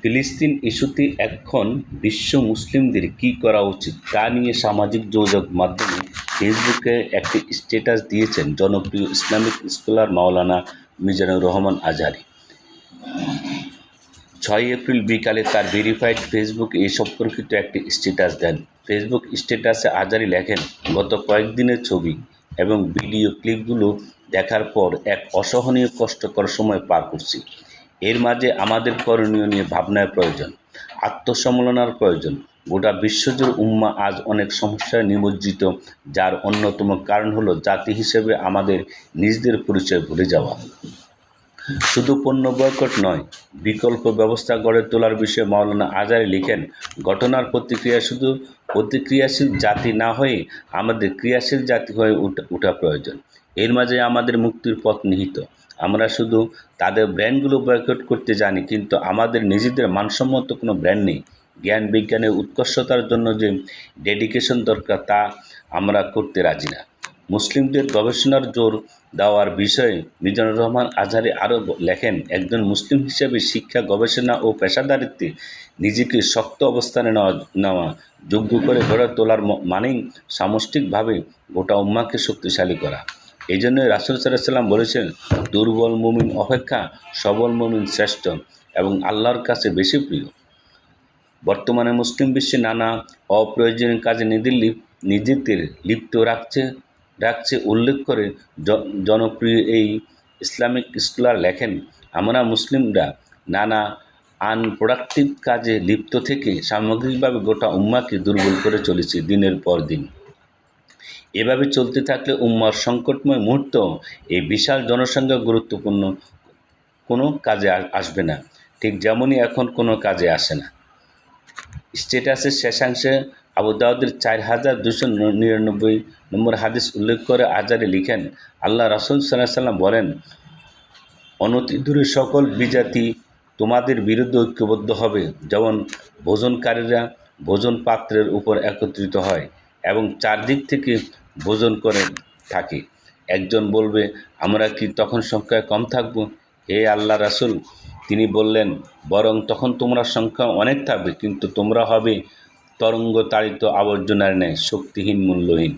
ফিলিস্তিন ইস্যুতে এখন বিশ্ব মুসলিমদের কী করা উচিত তা নিয়ে সামাজিক যোগাযোগ মাধ্যমে ফেসবুকে একটি স্ট্যাটাস দিয়েছেন জনপ্রিয় ইসলামিক স্কলার মাওলানা মিজানুর রহমান আজহারী। 6 এপ্রিল বিকালে তার ভেরিফাইড ফেসবুকে এ সম্পর্কিত একটি স্ট্যাটাস দেন। ফেসবুক স্ট্যাটাসে আজহারী লেখেন, গত কয়েকদিনের ছবি এবং ভিডিও ক্লিপগুলো দেখার পর এক অসহনীয় কষ্টকর সময় পার করছি। এর মাঝে আমাদের করণীয় নিয়ে ভাবনার প্রয়োজন, আত্মসমালোচনার প্রয়োজন। গোটা বিশ্বজুড়ে উম্মাহ আজ অনেক সমস্যায় নিমজ্জিত, যার অন্যতম কারণ হলো জাতি হিসেবে আমাদের নিজেদের পরিচয় ভুলে যাওয়া। শুধু পণ্য বয়কট নয়, বিকল্প ব্যবস্থা গড়ে তোলার বিষয়ে মাওলানা আজহারী লিখেন, ঘটনার প্রতিক্রিয়া শুধু প্রতিক্রিয়াশীল জাতি না হয়ে আমাদের ক্রিয়াশীল জাতি হয়ে ওঠা প্রয়োজন। এর মাঝে আমাদের মুক্তির পথ নিহিত। আমরা শুধু তাদের ব্র্যান্ডগুলো বয়কট করতে জানি, কিন্তু আমাদের নিজেদের মানসম্মত কোনো ব্র্যান্ড নেই। জ্ঞান বিজ্ঞানের উৎকর্ষতার জন্য যে ডেডিকেশন দরকার তা আমরা করতে রাজি না। মুসলিমদের গবেষণার জোর দেওয়ার বিষয়ে মিজানুর রহমান আজহারী আরও লেখেন, একজন মুসলিম হিসেবে শিক্ষা, গবেষণা ও পেশাদারিত্বে নিজেকে শক্ত অবস্থানে নেওয়া যোগ্য করে গড়ে তোলার মানেই সামষ্টিকভাবে গোটা উম্মাহকে শক্তিশালী করা। এই জন্যই রাসূল সাল্লাল্লাহু আলাইহি ওয়াসাল্লাম বলেছেন, দুর্বল মুমিন অপেক্ষা সবল মুমিন শ্রেষ্ঠ এবং আল্লাহর কাছে বেশি প্রিয়। বর্তমানে মুসলিম বিশ্বে নানা অপ্রয়োজনীয় কাজে নিজেদের লিপ্ত রাখছে উল্লেখ করে জনপ্রিয় এই ইসলামিক স্কলার লেখেন, আমরা মুসলিমরা নানা আনপ্রোডাক্টিভ কাজে লিপ্ত থেকে সামগ্রিকভাবে গোটা উম্মাহকে দুর্বল করে চলেছি দিনের পর দিন। এভাবে চলতে থাকলে উম্মাহর সংকটময় মুহূর্ত এই বিশাল জনসংখ্যা গুরুত্বপূর্ণ কোনো কাজে আসবে না, ঠিক যেমনই এখন কোনো কাজে আসে না। স্ট্যাটাসের শেষাংশে আবু দাউদের 4299 নম্বর হাদিস উল্লেখ করে আজহারী লিখেন, আল্লাহ রাসূল সাল্লাল্লাহু আলাইহি ওয়াসাল্লাম বলেন, অনতি দূরে সকল বিজাতি তোমাদের বিরুদ্ধে ঐক্যবদ্ধ হবে, যেমন ভোজনকারীরা ভোজন পাত্রের উপর একত্রিত হয় এবং চারদিক থেকে ভোজন করে থাকে। একজন বলবে, আমরা কি তখন সংখ্যায় কম থাকব? হে আল্লাহ রাসূল, তিনি বললেন, বরং তখন তোমরা সংখ্যা অনেক থাকবে, কিন্তু তোমরা হবে তরঙ্গ তাড়িত আবর্জনার ন্যায় শক্তিহীন, মূল্যহীন।